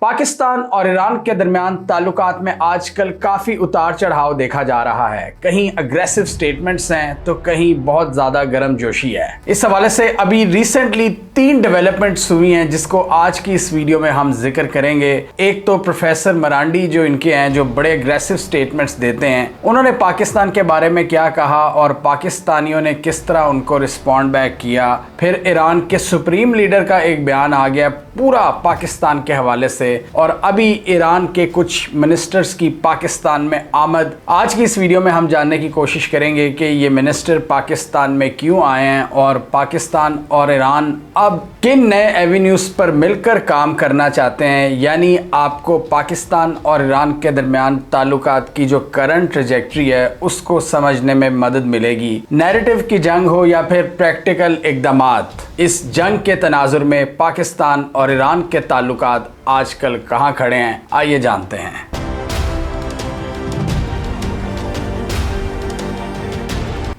پاکستان اور ایران کے درمیان تعلقات میں آج کل کافی اتار چڑھاؤ دیکھا جا رہا ہے. کہیں اگریسو سٹیٹمنٹس ہیں تو کہیں بہت زیادہ گرم جوشی ہے. اس حوالے سے ابھی ریسنٹلی 3 ڈیولپمنٹس ہوئی ہیں جس کو آج کی اس ویڈیو میں ہم ذکر کریں گے. ایک تو پروفیسر مرانڈی جو ان کے ہیں جو بڑے اگریسو سٹیٹمنٹس دیتے ہیں, انہوں نے پاکستان کے بارے میں کیا کہا اور پاکستانیوں نے کس طرح ان کو رسپونڈ بیک کیا. پھر ایران کے سپریم لیڈر کا ایک بیان آ گیا پورا پاکستان کے حوالے سے, اور ابھی ایران کے کچھ منسٹرز کی پاکستان میں آمد. آج کی اس ویڈیو میں ہم جاننے کی کوشش کریں گے کہ یہ منسٹر پاکستان میں کیوں آئے ہیں اور پاکستان اور ایران اب کن نئے ایونیوز پر مل کر کام کرنا چاہتے ہیں. یعنی آپ کو پاکستان اور ایران کے درمیان تعلقات کی جو کرنٹ ٹریجیکٹری ہے اس کو سمجھنے میں مدد ملے گی. نیریٹو کی جنگ ہو یا پھر پریکٹیکل اقدامات, اس جنگ کے تناظر میں پاکستان اور ایران کے تعلقات آج کل کہاں کھڑے ہیں, آئیے جانتے ہیں.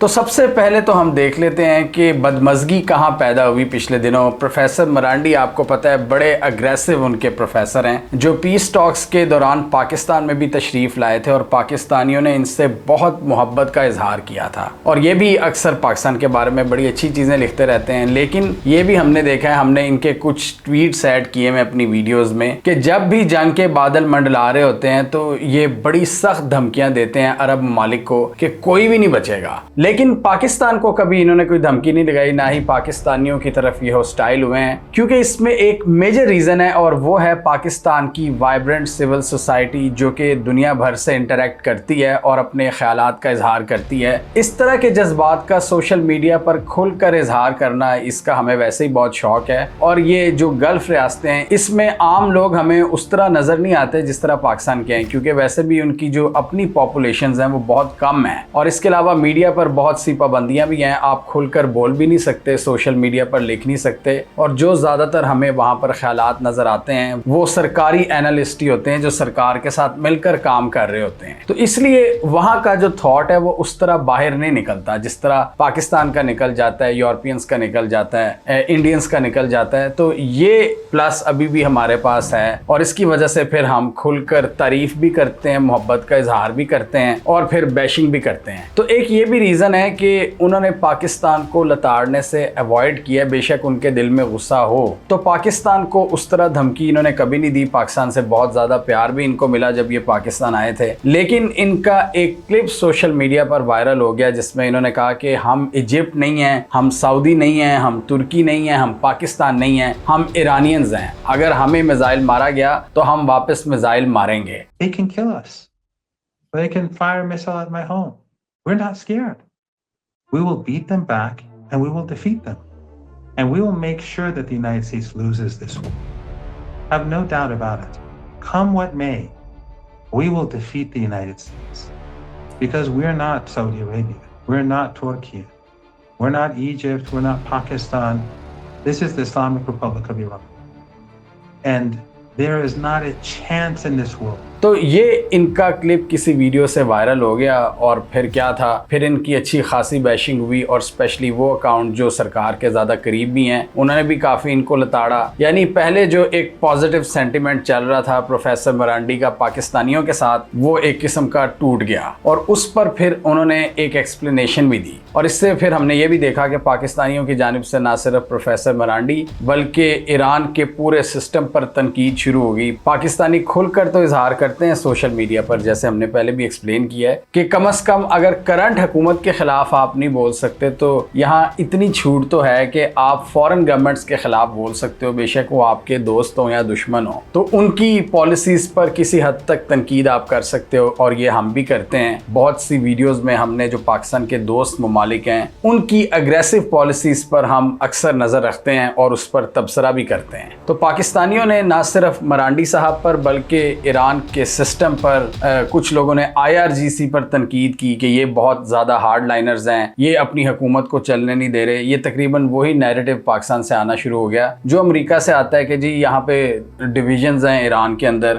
تو سب سے پہلے تو ہم دیکھ لیتے ہیں کہ بدمزگی کہاں پیدا ہوئی پچھلے دنوں. پروفیسر مرانڈی آپ کو پتہ ہے بڑے اگریسو ان کے پروفیسر ہیں جو پیس ٹاکس کے دوران پاکستان میں بھی تشریف لائے تھے اور پاکستانیوں نے ان سے بہت محبت کا اظہار کیا تھا, اور یہ بھی اکثر پاکستان کے بارے میں بڑی اچھی چیزیں لکھتے رہتے ہیں. لیکن یہ بھی ہم نے دیکھا ہے, ہم نے ان کے کچھ ٹویٹس ایڈ کیے ہیں اپنی ویڈیوز میں, کہ جب بھی جنگ کے بادل منڈلا رہے ہوتے ہیں تو یہ بڑی سخت دھمکیاں دیتے ہیں عرب ممالک کو کہ کوئی بھی نہیں بچے گا. لیکن پاکستان کو کبھی انہوں نے کوئی دھمکی نہیں لگائی, نہ ہی پاکستانیوں کی طرف یہ ہوسٹائل ہوئے ہیں, کیونکہ اس میں ایک میجر ریزن ہے اور وہ ہے پاکستان کی وائبرنٹ سول سوسائٹی جو کہ دنیا بھر سے انٹریکٹ کرتی ہے اور اپنے خیالات کا اظہار کرتی ہے. اس طرح کے جذبات کا سوشل میڈیا پر کھل کر اظہار کرنا, اس کا ہمیں ویسے ہی بہت شوق ہے. اور یہ جو گلف ریاستیں ہیں اس میں عام لوگ ہمیں اس طرح نظر نہیں آتے جس طرح پاکستان کے ہیں, کیونکہ ویسے بھی ان کی جو اپنی پاپولیشنز ہیں وہ بہت کم ہیں, اور اس کے علاوہ میڈیا پر بہت سی پابندیاں بھی ہیں. آپ کھل کر بول بھی نہیں سکتے, سوشل میڈیا پر لکھ نہیں سکتے, اور جو زیادہ تر ہمیں وہاں پر خیالات نظر آتے ہیں وہ سرکاری اینالسٹ ہی ہوتے ہیں جو سرکار کے ساتھ مل کر کام کر رہے ہوتے ہیں. تو اس لیے وہاں کا جو تھاٹ ہے وہ اس طرح باہر نہیں نکلتا جس طرح پاکستان کا نکل جاتا ہے, یورپینز کا نکل جاتا ہے, انڈینز کا نکل جاتا ہے. تو یہ پلس ابھی بھی ہمارے پاس ہے, اور اس کی وجہ سے پھر ہم کھل کر تعریف بھی کرتے ہیں, محبت کا اظہار بھی کرتے ہیں, اور پھر بیشنگ بھی کرتے ہیں. تو ایک یہ بھی ریزن ہے کہ انہوں نے پاکستان کو لتاڑنے سے ایوائڈ کیا. بے شک ان کے دل میں غصہ ہو تو پاکستان کو اس طرح دھمکی انہوں نے کبھی نہیں دی. پاکستان سے بہت زیادہ پیار بھی ان کو ملا جب یہ پاکستان آئے تھے. لیکن ان کا ایک کلپ سوشل میڈیا پر وائرل ہو گیا جس میں انہوں نے کہا کہ ہم ایجپٹ نہیں ہیں, ہم سعودی نہیں ہیں, ہم ترکی نہیں ہیں, ہم پاکستان نہیں ہیں, ہم ایرانینز ہیں. اگر ہمیں میزائل مارا گیا تو ہم واپس میزائل ماریں گے. They can kill us. They can fire a missile at my home. We're not scared. We will beat them back and we will defeat them. And we will make sure that the United States loses this war. Have no doubt about it. Come what may, we will defeat the United States. Because we're not Saudi Arabia. We're not Turkey. We're not Egypt. We're not Pakistan. This is the Islamic Republic of Iran. And there is not a chance in this world. تو یہ ان کا clip کسی video سے viral ہو گیا, اور پھر کیا تھا, پھر ان کی اچھی خاصی بیشنگ ہوئی, اور اسپیشلی وہ اکاؤنٹ جو سرکار کے زیادہ قریب بھی ہیں انہوں نے بھی کافی ان کو لتاڑا. یعنی پہلے جو ایک پازیٹیو سینٹیمنٹ چل رہا تھا پروفیسر مرانڈی کا پاکستانیوں کے ساتھ, وہ ایک قسم کا ٹوٹ گیا, اور اس پر پھر انہوں نے ایک ایکسپلینیشن بھی دی. اور اس سے پھر ہم نے یہ بھی دیکھا کہ پاکستانیوں کی جانب سے نہ صرف پروفیسر مرانڈی بلکہ ایران کے پورے سسٹم پر تنقید شروع ہو گئی. پاکستانی کھل کر تو اظہار کرتے ہیں سوشل میڈیا پر, جیسے ہم نے پہلے بھی ایکسپلین کیا ہے کہ کم از کم اگر کرنٹ حکومت کے خلاف آپ نہیں بول سکتے تو یہاں اتنی چھوٹ تو ہے کہ آپ فورن گورنمنٹس کے خلاف بول سکتے ہو, بے شک وہ آپ کے دوست ہوں یا دشمن ہوں. تو ان کی پالیسیز پر کسی حد تک تنقید آپ کر سکتے ہو, اور یہ ہم بھی کرتے ہیں. بہت سی ویڈیوز میں ہم نے جو پاکستان کے دوست ممالک ہیں ان کی اگریسو پالیسیز پر ہم اکثر نظر رکھتے ہیں اور اس پر تبصرہ بھی کرتے ہیں. تو پاکستانیوں نے نہ صرف مرانڈی صاحب پر بلکہ ایران کے کے سسٹم پر کچھ لوگوں نے IRGC پر تنقید کی کہ یہ بہت زیادہ ہارڈ لائنرز ہیں, یہ اپنی حکومت کو چلنے نہیں دے رہے. یہ تقریباً وہی نیریٹو پاکستان سے آنا شروع ہو گیا جو امریکہ سے آتا ہے کہ جی یہاں پہ ڈویژنز ہیں ایران کے اندر,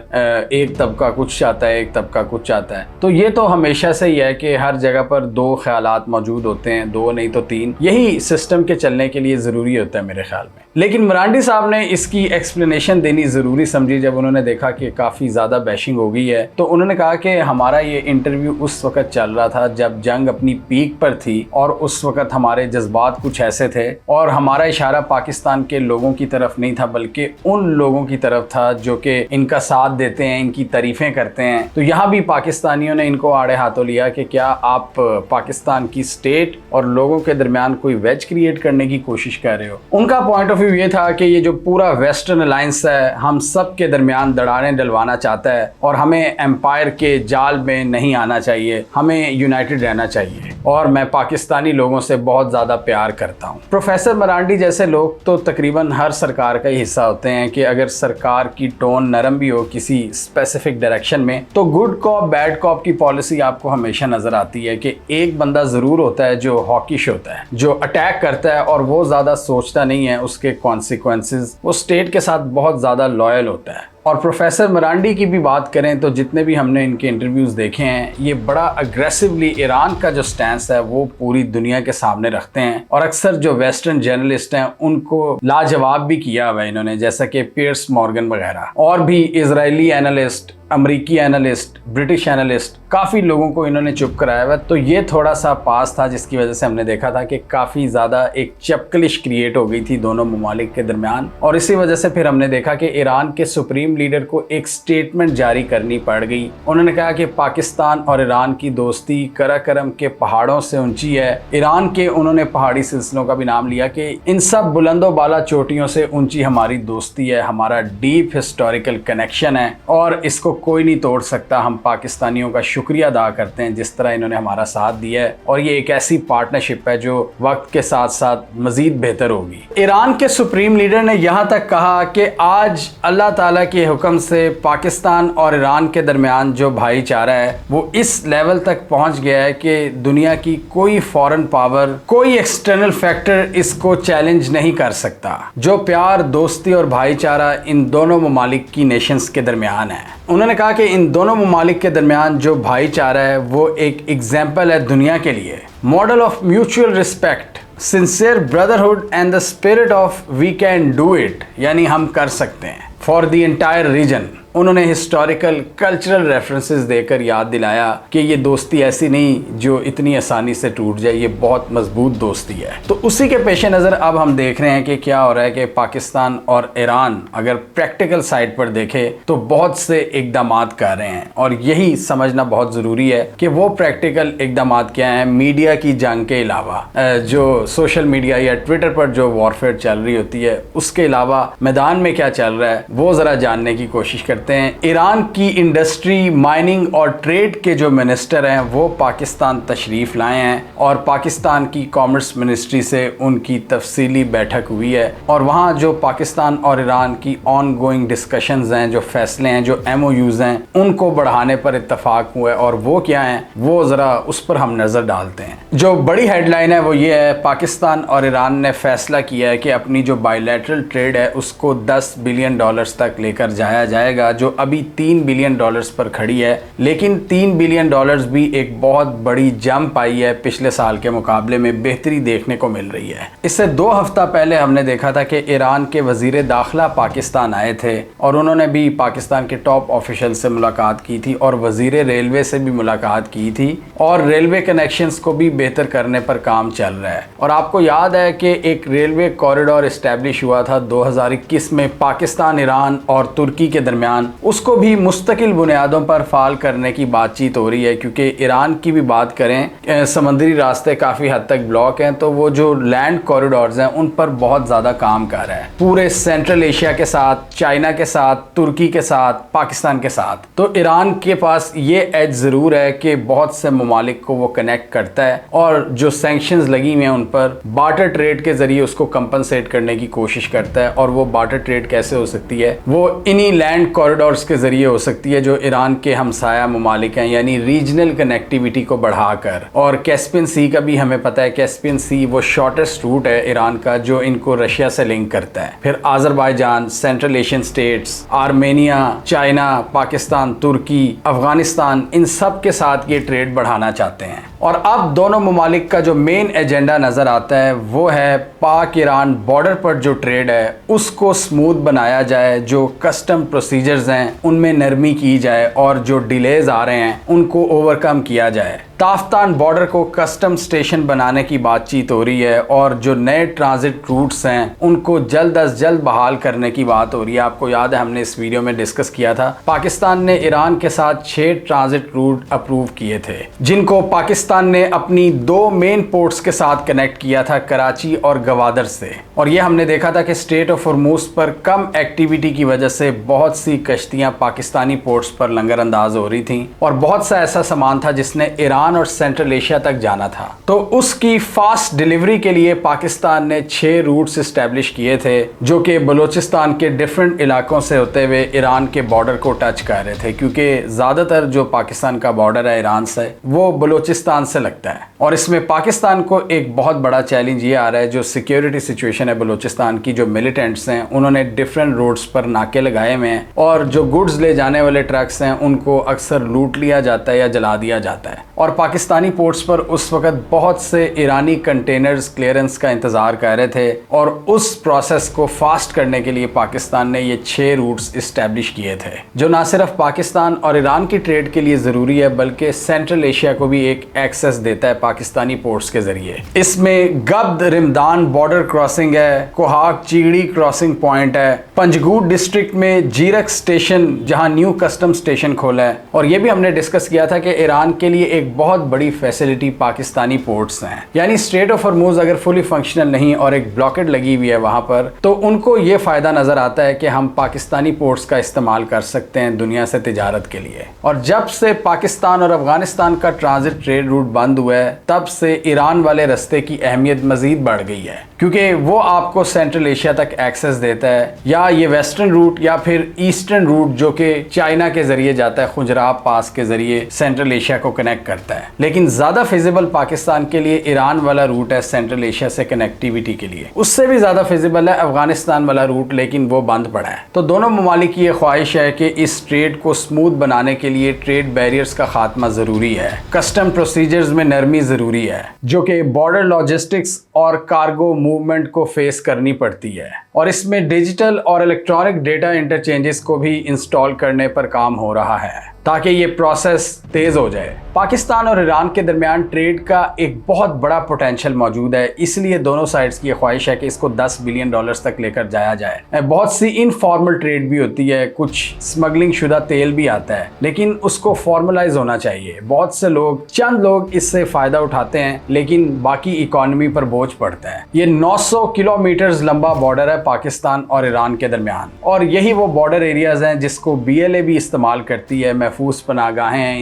ایک طبقہ کچھ چاہتا ہے, ایک طبقہ کچھ چاہتا ہے. تو یہ تو ہمیشہ سے ہی ہے کہ ہر جگہ پر دو خیالات موجود ہوتے ہیں, دو نہیں تو تین. یہی سسٹم کے چلنے کے لیے ضروری ہوتا ہے میرے خیال میں. لیکن مرانڈی صاحب نے اس کی ایکسپلینیشن دینی ضروری سمجھی جب انہوں نے دیکھا کہ کافی زیادہ بیشنگ ہو گئی ہے. تو انہوں نے کہا کہ ہمارا یہ انٹرویو اس وقت چل رہا تھا جب جنگ اپنی پیک پر تھی, اور اس وقت ہمارے جذبات کچھ ایسے تھے, اور ہمارا اشارہ پاکستان کے لوگوں کی طرف نہیں تھا بلکہ ان لوگوں کی طرف تھا جو کہ ان کا ساتھ دیتے ہیں, ان کی تعریفیں کرتے ہیں. تو یہاں بھی پاکستانیوں نے ان کو آڑے ہاتھوں لیا کہ کیا آپ پاکستان کی اسٹیٹ اور لوگوں کے درمیان کوئی ویج کریٹ کرنے کی کوشش کر رہے ہو. ان کا پوائنٹ آف ویو یہ تھا کہ یہ جو پورا ویسٹرن الائنس ہے ہم سب کے درمیان دراڑیں ڈلوانا چاہتا ہے, اور ہمیں ایمپائر کے جال میں نہیں آنا چاہیے, ہمیں یونائٹڈ رہنا چاہیے, اور میں پاکستانی لوگوں سے بہت زیادہ پیار کرتا ہوں. پروفیسر مرانڈی جیسے لوگ تو تقریباً ہر سرکار کا ہی حصہ ہوتے ہیں کہ اگر سرکار کی ٹون نرم بھی ہو کسی اسپیسیفک ڈائریکشن میں تو گڈ کاپ بیڈ کاپ کی پالیسی آپ کو ہمیشہ نظر آتی ہے کہ ایک بندہ ضرور ہوتا ہے جو ہاکش ہوتا ہے, جو اٹیک کرتا ہے اور وہ زیادہ سوچتا نہیں ہے اس کے کانسیکوینسز, وہ اسٹیٹ کے ساتھ بہت زیادہ لائل ہوتا ہے. اور پروفیسر مرانڈی کی بھی بات کریں تو جتنے بھی ہم نے ان کے انٹرویوز دیکھے ہیں یہ بڑا اگریسولی ایران کا جو سٹینس ہے وہ پوری دنیا کے سامنے رکھتے ہیں, اور اکثر جو ویسٹرن جرنلسٹ ہیں ان کو لاجواب بھی کیا ہوا ہے انہوں نے, جیسا کہ پیئرس مورگن وغیرہ, اور بھی اسرائیلی اینالسٹ, امریکی اینالسٹ, برٹش اینالسٹ, کافی لوگوں کو انہوں نے چپ کرایا ہوا. تو یہ تھوڑا سا پاس تھا جس کی وجہ سے ہم نے دیکھا تھا کہ کافی زیادہ ایک چپکلش کریٹ ہو گئی تھی دونوں ممالک کے درمیان, اور اسی وجہ سے پھر ہم نے دیکھا کہ ایران کے سپریم لیڈر کو ایک سٹیٹمنٹ جاری کرنی پڑ گئی. انہوں نے کہا کہ پاکستان اور ایران کی دوستی کراکرم کے پہاڑوں سے اونچی ہے. ایران کے انہوں نے پہاڑی سلسلوں کا بھی نام لیا کہ ان سب بلند و بالا چوٹیوں سے اونچی ہماری دوستی ہے, ہمارا ڈیپ ہسٹوریکل کنیکشن ہے, اور اس کو کوئی نہیں توڑ سکتا. ہم پاکستانیوں کا شکریہ ادا کرتے ہیں جس طرح انہوں نے ہمارا ساتھ دیا ہے, اور یہ ایک ایسی پارٹنرشپ ہے جو وقت کے ساتھ ساتھ مزید بہتر ہوگی. ایران کے سپریم لیڈر نے یہاں تک کہا کہ آج اللہ تعالیٰ کے حکم سے پاکستان اور ایران کے درمیان جو بھائی چارہ ہے وہ اس لیول تک پہنچ گیا ہے کہ دنیا کی کوئی فورن پاور, کوئی ایکسٹرنل فیکٹر اس کو چیلنج نہیں کر سکتا. جو پیار, دوستی اور بھائی چارہ ان دونوں ممالک کی نیشنز کے درمیان ہے. انہوں نے کہا کہ ان دونوں ممالک کے درمیان جو بھائی چارہ ہے وہ ایک ایگزامپل ہے دنیا کے لیے, model of mutual respect, sincere brotherhood and the spirit of we can do it, یعنی ہم کر سکتے ہیں, فار دی انٹائر ریجن. انہوں نے ہسٹوریکل کلچرل ریفرنسز دے کر یاد دلایا کہ یہ دوستی ایسی نہیں جو اتنی آسانی سے ٹوٹ جائے, یہ بہت مضبوط دوستی ہے. تو اسی کے پیش نظر اب ہم دیکھ رہے ہیں کہ کیا ہو رہا ہے کہ پاکستان اور ایران اگر پریکٹیکل سائڈ پر دیکھے تو بہت سے اقدامات کر رہے ہیں, اور یہی سمجھنا بہت ضروری ہے کہ وہ پریکٹیکل اقدامات کیا ہیں میڈیا کی جنگ کے علاوہ, جو سوشل میڈیا یا ٹویٹر پر جو وارفیئر چل رہی ہوتی ہے اس کے علاوہ میدان میں کیا چل رہا ہے وہ ذرا جاننے کی کوشش کرتے ہیں. ایران کی انڈسٹری, مائننگ اور ٹریڈ کے جو منسٹر ہیں وہ پاکستان تشریف لائے ہیں, اور پاکستان کی کامرس منسٹری سے ان کی تفصیلی بیٹھک ہوئی ہے, اور وہاں جو پاکستان اور ایران کی آن گوئنگ ڈسکشنز ہیں, جو فیصلے ہیں, جو MOUs ہیں, ان کو بڑھانے پر اتفاق ہوا ہے. اور وہ کیا ہیں وہ ذرا اس پر ہم نظر ڈالتے ہیں. جو بڑی ہیڈ لائن ہے وہ یہ ہے, پاکستان اور ایران نے فیصلہ کیا ہے کہ اپنی جو بائی لیٹرل ٹریڈ ہے اس کو $10 بلین تک لے کر جایا جائے گا, جو ابھی $3 بلین پر کھڑی ہے. لیکن $3 بلین بھی ایک بہت بڑی جمپ آئی ہے, پچھلے سال کے مقابلے میں بہتری دیکھنے کو مل رہی ہے. اس سے 2 ہفتہ پہلے ہم نے دیکھا تھا کہ ایران کے وزیر داخلہ پاکستان آئے تھے, اور انہوں نے بھی پاکستان کے ٹاپ آفیشل سے ملاقات کی تھی, اور وزیر ریلوے سے بھی ملاقات کی تھی, اور ریلوے کنیکشنز کو بھی بہتر کرنے پر کام چل رہا ہے. اور آپ کو یاد ہے کہ ایک ریلوے کوریڈور اسٹیبلش ہوا تھا 2021 میں پاکستان, ایران اور ترکی کے درمیان, اس کو بھی مستقل بنیادوں پر فعال کرنے کی بات چیت ہو رہی ہے. کیونکہ ایران کی بھی بات کریں, سمندری راستے کافی حد تک بلاک ہیں, تو وہ جو لینڈ کوریڈورز ہیں ان پر بہت زیادہ کام کر رہا ہے, پورے سینٹرل ایشیا کے ساتھ, چائنا کے ساتھ, ترکی کے ساتھ, پاکستان کے ساتھ. تو ایران کے پاس یہ ایج ضرور ہے کہ بہت سے ممالک کو وہ کنیکٹ کرتا ہے, اور جو سینکشنز لگی ہوئی ہیں ان پر بارٹر ٹریڈ کے ذریعے اس کو کمپنسیٹ کرنے کی کوشش کرتا ہے. اور وہ بارٹر ٹریڈ کیسے ہو سکتی ہے, وہ انہی لینڈ کوریڈور کورڈورز کے ذریعے ہو سکتی ہے جو ایران کے ہمسایہ ممالک ہیں، یعنی ریجنل کنیکٹیویٹی کو بڑھا کر. اور کیسپین سی کا بھی ہمیں پتہ ہے، کیسپین سی وہ شارٹیسٹ روٹ ہے ایران کا جو ان کو رشیا سے لنک کرتا ہے. پھر Azerbaijan, Central Asian states, Armenia, China, Pakistan, ترکی، افغانستان، ان سب کے ساتھ یہ ٹریڈ بڑھانا چاہتے ہیں. اور اب دونوں ممالک کا جو مین ایجنڈا نظر آتا ہے وہ ہے پاک ایران بارڈر پر جو ٹریڈ ہے اس کو سموتھ بنایا جائے، جو کسٹم پروسیجرز ہیں ان میں نرمی کی جائے اور جو ڈیلیز آ رہے ہیں ان کو اوور کم کیا جائے. تافتان بارڈر کو کسٹم سٹیشن بنانے کی بات چیت ہو رہی ہے اور جو نئے ٹرانزٹ روٹس ہیں ان کو جلد از جلد بحال کرنے کی بات ہو رہی ہے. آپ کو یاد ہے ہم نے اس ویڈیو میں ڈسکس کیا تھا، پاکستان نے ایران کے ساتھ 6 ٹرانزٹ روٹ اپروو کیے تھے جن کو پاکستان نے اپنی 2 مین پورٹس کے ساتھ کنیکٹ کیا تھا، کراچی اور گوادر سے. اور یہ ہم نے دیکھا تھا کہ اسٹریٹ آف ہرموز پر کم ایکٹیویٹی کی وجہ سے بہت سی کشتیاں پاکستانی پورٹس پر لنگر انداز ہو رہی تھیں اور بہت سا ایسا سامان تھا جس نے ایران اور سینٹرل ایشیا تک جانا تھا. تو اس کی فاسٹ ڈیلیوری کے لیے پاکستان نے 6 روٹس اسٹیبلش کیے تھے جو کہ بلوچستان کے ڈیفرنٹ علاقوں سے ہوتے ہوئے ایران کے بارڈر کو ٹچ کر رہے تھے، کیونکہ زیادہ تر جو پاکستان کا بارڈر ہے ایران سے وہ بلوچستان سے لگتا ہے. اور اس میں پاکستان کو ایک بہت بڑا چیلنج یہ آ رہا ہے، جو سیکیورٹی سچویشن ہے بلوچستان کی، جو ملیٹنٹس ہیں انہوں نے ڈیفرنٹ روڈز پر ناکے لگائے ہوئے ہیں اور جو گڈز لے جانے والے ٹرکس ہیں ان کو اکثر لوٹ لیا جاتا ہے یا جلا دیا جاتا ہے. اور پاکستانی پورٹس پر اس وقت بہت سے ایرانی کنٹینرز کلیئرنس کا انتظار کر رہے تھے اور اس پروسیس کو فاسٹ کرنے کے لیے پاکستان نے یہ 6 روٹس اسٹیبلش کیے تھے جو نہ صرف پاکستان اور ایران کی ٹریڈ کے لیے ضروری ہے بلکہ سینٹرل ایشیا کو بھی ایک ایکسس دیتا ہے پاکستانی پورٹس کے ذریعے. اس میں گبد رمدان بارڈر کراسنگ ہے، کوہاک چیگڑی کراسنگ پوائنٹ ہے، پنجگوٹ ڈسٹرکٹ میں جیرک سٹیشن جہاں نیو کسٹم سٹیشن کھولا ہے. اور یہ بھی ہم نے ڈسکس کیا تھا کہ ایران کے لیے ایک بہت بڑی فیسلٹی پاکستانی پورٹس ہیں، یعنی اسٹریٹ آف ہرموز اگر فلی فنکشنل نہیں اور ایک بلاکڈ لگی ہوئی ہے وہاں پر تو ان کو یہ فائدہ نظر آتا ہے کہ ہم پاکستانی پورٹس کا استعمال کر سکتے ہیں دنیا سے تجارت کے لیے. اور جب سے پاکستان اور افغانستان کا ٹرانزٹ ٹریڈ روٹ بند ہوا ہے تب سے ایران والے رستے کی اہمیت مزید بڑھ گئی ہے، کیونکہ وہ آپ کو سینٹرل ایشیا تک ایکسس دیتا ہے، یا یہ ویسٹرن روٹ یا پھر ایسٹرن روٹ جو کہ چائنا کے ذریعے جاتا ہے، خنجراب پاس کے ذریعے سینٹرل ایشیا کو کنیکٹ کرتا ہے. لیکن زیادہ فیزیبل پاکستان کے لیے ایران والا روٹ ہے سینٹرل ایشیا سے کنیکٹیویٹی کے لیے. اس سے بھی زیادہ فیزیبل ہے افغانستان والا روٹ، لیکن وہ بند پڑا ہے. تو دونوں ممالک کی یہ خواہش ہے کہ اس ٹریڈ کو سموتھ بنانے کے لیے ٹریڈ بیریئرز کا خاتمہ ضروری ہے، کسٹم پروسیجرز میں نرمی ضروری ہے جو کہ بارڈر لاجسٹکس اور کارگو موومنٹ کو فیس کرنی پڑتی ہے. اور اس میں ڈیجیٹل اور الیکٹرانک ڈیٹا انٹرچینجز کو بھی انسٹال کرنے پر کام ہو رہا ہے تاکہ یہ پروسیس تیز ہو جائے. پاکستان اور ایران کے درمیان ٹریڈ کا ایک بہت بڑا پوٹینشیل موجود ہے، اس لیے دونوں سائڈز کی یہ خواہش ہے کہ اس کو $10 بلین تک لے کر جایا جائے. بہت سی انفارمل ٹریڈ بھی ہوتی ہے، کچھ سمگلنگ شدہ تیل بھی آتا ہے، لیکن اس کو فارملائز ہونا چاہیے. بہت سے لوگ، چند لوگ اس سے فائدہ اٹھاتے ہیں لیکن باقی اکانومی پر بوجھ پڑتا ہے. یہ 900 کلومیٹرز لمبا بارڈر ہے پاکستان اور ایران کے درمیان، اور یہی وہ بارڈر ایریاز ہیں جس کو BLA بھی استعمال کرتی ہے. محفوظ پناہ گاہیں ہیں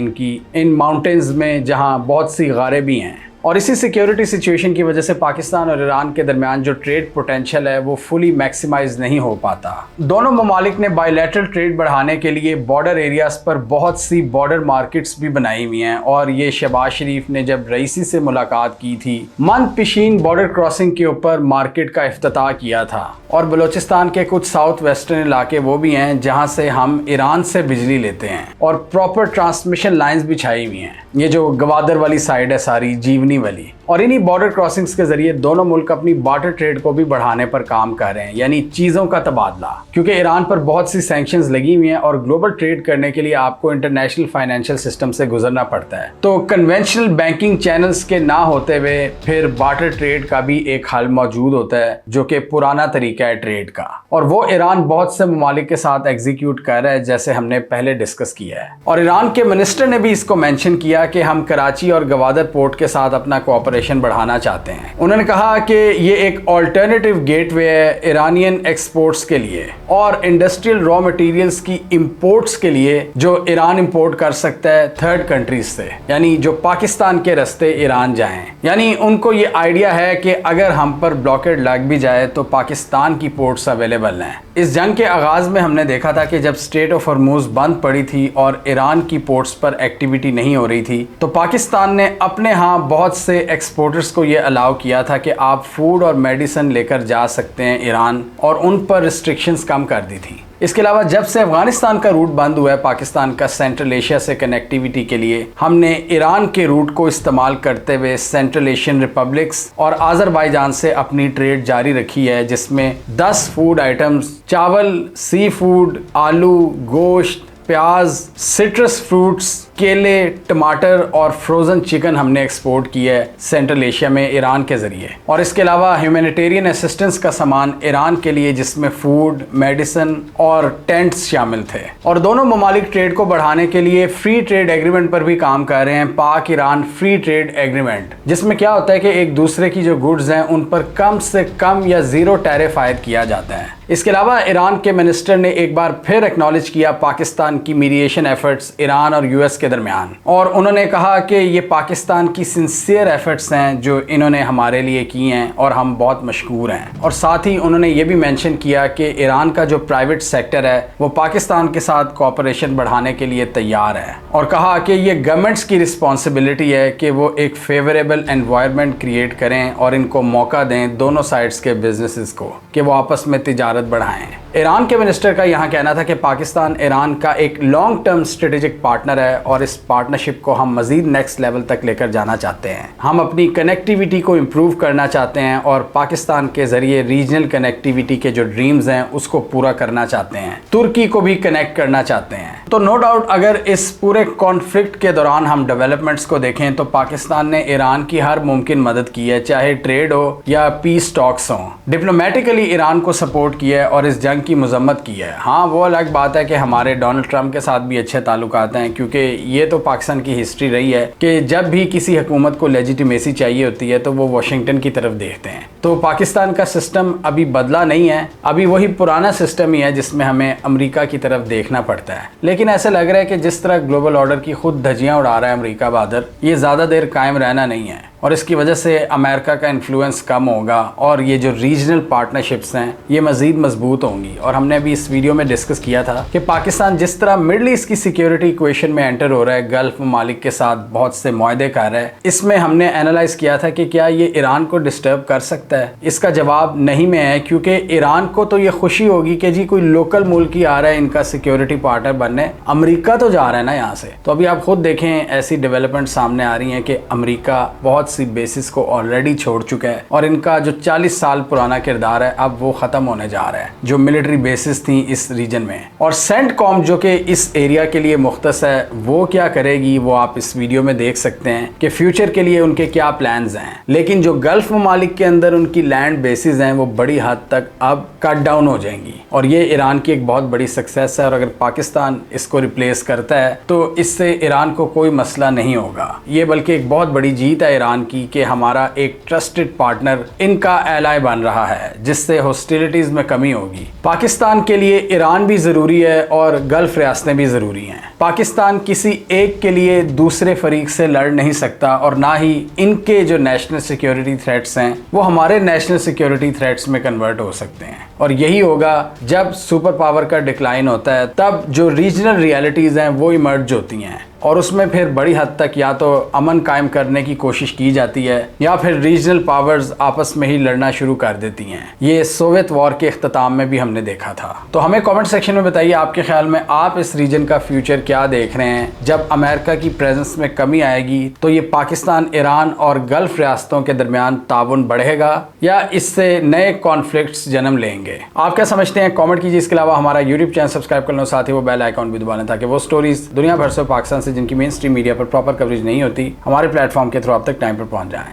ان ماؤنٹینز میں جہاں بہت سی غاریں بھی ہیں. اور اسی سیکیورٹی سچویشن کی وجہ سے پاکستان اور ایران کے درمیان جو ٹریڈ پوٹینشیل ہے وہ فلی میکسیمائز نہیں ہو پاتا. دونوں ممالک نے بائی لیٹرل ٹریڈ بڑھانے کے لیے بارڈر ایریاز پر بہت سی بارڈر مارکیٹس بھی بنائی ہوئی ہیں. اور یہ شہباز شریف نے جب رئیسی سے ملاقات کی تھی مند پشین بارڈر کراسنگ کے اوپر مارکیٹ کا افتتاح کیا تھا. اور بلوچستان کے کچھ ساؤتھ ویسٹرن علاقے وہ بھی ہیں جہاں سے ہم ایران سے بجلی لیتے ہیں اور پراپر ٹرانسمیشن لائنز بچھائی ہوئی ہیں. یہ جو گوادر والی سائڈ ہے ساری جیونی والی، اور انہی بارڈر کراسنگز کے ذریعے دونوں ملک اپنی بارڈر ٹریڈ کو بھی بڑھانے پر کام کر رہے ہیں، یعنی چیزوں کا تبادلہ. کیونکہ ایران پر بہت سی سینکشنز لگی ہوئی ہیں اور گلوبل ٹریڈ کرنے کے لیے آپ کو انٹرنیشنل فائنینشیل سسٹم سے گزرنا پڑتا ہے. تو کنونشنل بینکنگ چینلز کے نہ ہوتے ہوئے پھر بارڈر ٹریڈ کا بھی ایک حل موجود ہوتا ہے جو کہ پرانا طریقہ ہے ٹریڈ کا، اور وہ ایران بہت سے ممالک کے ساتھ ایگزیکیوٹ کر رہا ہے جیسے ہم نے پہلے ڈسکس کیا ہے. اور ایران کے منسٹر نے بھی اس کو مینشن کیا کہ ہم کراچی اور گوادر پورٹ کے ساتھ اپنا کوآپریشن بڑھانا چاہتے ہیں. انہوں نے کہا کہ یہ ایک آلٹرنیٹیو گیٹ وے ہے ایرانین ایکسپورٹس کے لیے اور انڈسٹریل را مٹیریلز کی امپورٹس کے لیے جو ایران امپورٹ کر سکتا ہے تھرڈ کنٹریز سے, یعنی جو پاکستان کے رستے ایران جائیں. یعنی ان کو یہ آئیڈیا ہے کہ اگر ہم پر بلاکیڈ لگ بھی جائے تو پاکستان کی پورٹس اویلیبل ہیں. اس جنگ کے آغاز میں ہم نے دیکھا تھا کہ جب اسٹریٹ آف ہرموز بند پڑی تھی اور ایران کی پورٹس پر ایکٹیویٹی نہیں ہو رہی تھی تو پاکستان نے اپنے ہاں بہت سے ایکسپورٹرز کو یہ الاؤ کیا تھا کہ آپ فوڈ اور میڈیسن لے کر جا سکتے ہیں ایران, اور ان پر ریسٹرکشنز کم کر دی تھی. اس کے علاوہ جب سے افغانستان کا روٹ بند ہوا ہے پاکستان کا سینٹرل ایشیا سے کنیکٹیویٹی کے لیے, ہم نے ایران کے روٹ کو استعمال کرتے ہوئے سینٹرل ایشین ریپبلکس اور آذربائیجان سے اپنی ٹریڈ جاری رکھی ہے, جس میں 10 فوڈ آئٹمز چاول, سی فوڈ, آلو, گوشت, پیاز, سٹرس فروٹس, کیلے, ٹماٹر اور فروزن چکن ہم نے ایکسپورٹ کیا ہے سینٹرل ایشیا میں ایران کے ذریعے. اور اس کے علاوہ ہیومینیٹیرین اسسٹنس کا سامان ایران کے لیے جس میں فوڈ, میڈیسن اور ٹینٹس شامل تھے. اور دونوں ممالک ٹریڈ کو بڑھانے کے لیے فری ٹریڈ ایگریمنٹ پر بھی کام کر رہے ہیں, پاک ایران فری ٹریڈ ایگریمنٹ, جس میں کیا ہوتا ہے کہ ایک دوسرے کی جو گڈز ہیں ان پر کم سے کم یا زیرو ٹیرف عائد کیا جاتا ہے. اس کے علاوہ ایران کے منسٹر نے ایک بار پھر ایکنالج کیا پاکستان کی میڈیشن ایفرٹس ایران اور یو ایس کے درمیان, اور انہوں نے کہا کہ یہ پاکستان کی سنسیئر ایفرٹس ہیں جو انہوں نے ہمارے لیے کی ہیں اور ہم بہت مشکور ہیں. اور ساتھ ہی انہوں نے یہ بھی مینشن کیا کہ ایران کا جو پرائیویٹ سیکٹر ہے وہ پاکستان کے ساتھ کوآپریشن بڑھانے کے لیے تیار ہے, اور کہا کہ یہ گورنمنٹس کی رسپانسبلٹی ہے کہ وہ ایک فیوریبل انوائرمنٹ کریٹ کریں اور ان کو موقع دیں دونوں سائڈز کے بزنسز کو کہ وہ آپس میں تجارت بڑھائیں. ایران کے منسٹر کا یہاں کہنا تھا کہ پاکستان ایران کا ایک لانگ ٹرم اسٹریٹجک پارٹنر ہے اور اس پارٹنرشپ کو ہم مزید نیکسٹ لیول تک لے کر جانا چاہتے ہیں. ہم اپنی کنیکٹیویٹی کو امپروو کرنا چاہتے ہیں اور پاکستان کے ذریعے ریجنل کنیکٹیویٹی کے جو ڈریمز ہیں اس کو پورا کرنا چاہتے ہیں, ترکی کو بھی کنیکٹ کرنا چاہتے ہیں. تو نو ڈاؤٹ اگر اس پورے کانفلکٹ کے دوران ہم ڈیولپمنٹس کو دیکھیں تو پاکستان نے ایران کی ہر ممکن مدد کی ہے, چاہے ٹریڈ ہو یا پیس ٹاکس ہوں. ڈپلومیٹیکلی ایران کو سپورٹ کیا ہے اور اس جنگ کی مذمت کی ہے. ہاں وہ الگ بات ہے کہ ہمارے ڈونلڈ ٹرمپ کے ساتھ بھی اچھے تعلقات ہیں, کیونکہ یہ تو پاکستان کی ہسٹری رہی ہے کہ جب بھی کسی حکومت کو لیجیٹیمیسی چاہیے ہوتی ہے تو وہ واشنگٹن کی طرف دیکھتے ہیں. تو پاکستان کا سسٹم ابھی بدلا نہیں ہے, ابھی وہی پرانا سسٹم ہی ہے جس میں ہمیں امریکہ کی طرف دیکھنا پڑتا ہے. لیکن ایسے لگ رہا ہے کہ جس طرح گلوبل آرڈر کی خود دھجیاں اڑا رہا ہے امریکہ بہادر, یہ زیادہ دیر قائم رہنا نہیں ہے, اور اس کی وجہ سے امریکہ کا انفلوئنس کم ہوگا اور یہ جو ریجنل پارٹنرشپس ہیں یہ مزید مضبوط ہوں گی. اور ہم نے ابھی اس ویڈیو میں ڈسکس کیا تھا کہ پاکستان جس طرح مڈل ایسٹ کی سیکیورٹی ایکویشن میں انٹر ہو رہا ہے, گلف ممالک کے ساتھ بہت سے معاہدے کر رہا ہے, اس میں ہم نے اینالائز کیا تھا کہ کیا یہ ایران کو ڈسٹرب کر سکتا ہے. اس کا جواب نہیں میں ہے, کیونکہ ایران کو تو یہ خوشی ہوگی کہ جی کوئی لوکل ملک ہی آ رہا ہے ان کا سیکیورٹی پارٹنر بننے, امریکہ تو جا رہا ہے نا یہاں سے. تو ابھی آپ خود دیکھیں ایسی ڈیولپمنٹ سامنے آ رہی ہیں کہ امریکہ بہت سی بیسز کو آلریڈی چھوڑ چکا ہے اور ان کا جو 40 سال پرانا کردار ہے اب وہ ختم ہونے جا رہا ہے, جو ملٹری بیسز تھیں اس ریجن میں. اور سینٹ کام جو کہ اس ایریا کے لیے مختص ہے وہ کیا کرے گی وہ آپ اس ویڈیو میں دیکھ سکتے ہیں کہ فیوچر کے لیے ان کے کیا پلانز ہیں. لیکن جو گلف ممالک کے اندر ان کی لینڈ بیسز ہیں وہ بڑی حد تک اب کٹ ڈاؤن ہو جائیں گی, اور یہ ایران کی ایک بہت بڑی سکسیس ہے. اور اگر پاکستان اس کو ریپلیس کرتا ہے تو اس سے ایران کو کوئی مسئلہ نہیں ہوگا, یہ بلکہ ایک بہت بڑی جیت ہے ایران کی کہ ہمارا ایک ٹرسٹڈ پارٹنر ان کا ایلائی بن رہا ہے, جس سے ہوسٹیلٹیز میں کمی ہوگی. پاکستان کے لیے ایران بھی ضروری ہے اور گلف ریاستیں بھی ضروری ہیں. پاکستان کسی ایک کے لیے دوسرے فریق سے لڑ نہیں سکتا, اور نہ ہی ان کے جو نیشنل سیکیورٹی تھریٹس ہیں وہ ہمارے نیشنل سیکیورٹی تھریٹس میں کنورٹ ہو سکتے ہیں. اور یہی ہوگا جب سپر پاور کا ڈکلائن ہوتا ہے, تب جو ریجنل ریالٹیز ہیں وہ ایمرج ہوتی ہیں, اور اس میں پھر بڑی حد تک یا تو امن قائم کرنے کی کوشش کی جاتی ہے یا پھر ریجنل پاورز آپس میں ہی لڑنا شروع کر دیتی ہیں. یہ سوویت وار کے اختتام میں بھی ہم نے دیکھا تھا. تو ہمیں کامنٹ سیکشن میں بتائیے آپ کے خیال میں آپ اس ریجن کا فیوچر کیا دیکھ رہے ہیں. جب امریکہ کی پریزنس میں کمی آئے گی تو یہ پاکستان, ایران اور گلف ریاستوں کے درمیان تعاون بڑھے گا یا اس سے نئے کانفلکٹس جنم لیں گے؟ آپ کیا سمجھتے ہیں؟ کامنٹ کیجیے. اس کے علاوہ ہمارا یوٹیوب چینل سبسکرائب کر لو, ساتھ ہی وہ بیل آئیکن بھی دبا لیں تاکہ وہ سٹوریز دنیا بھر سے پاکستان سے جن کی مین اسٹریم میڈیا پر پراپر کوریج نہیں ہوتی ہمارے پلیٹ فارم کے تھرو آپ تک ٹائم پر پہنچ جائیں.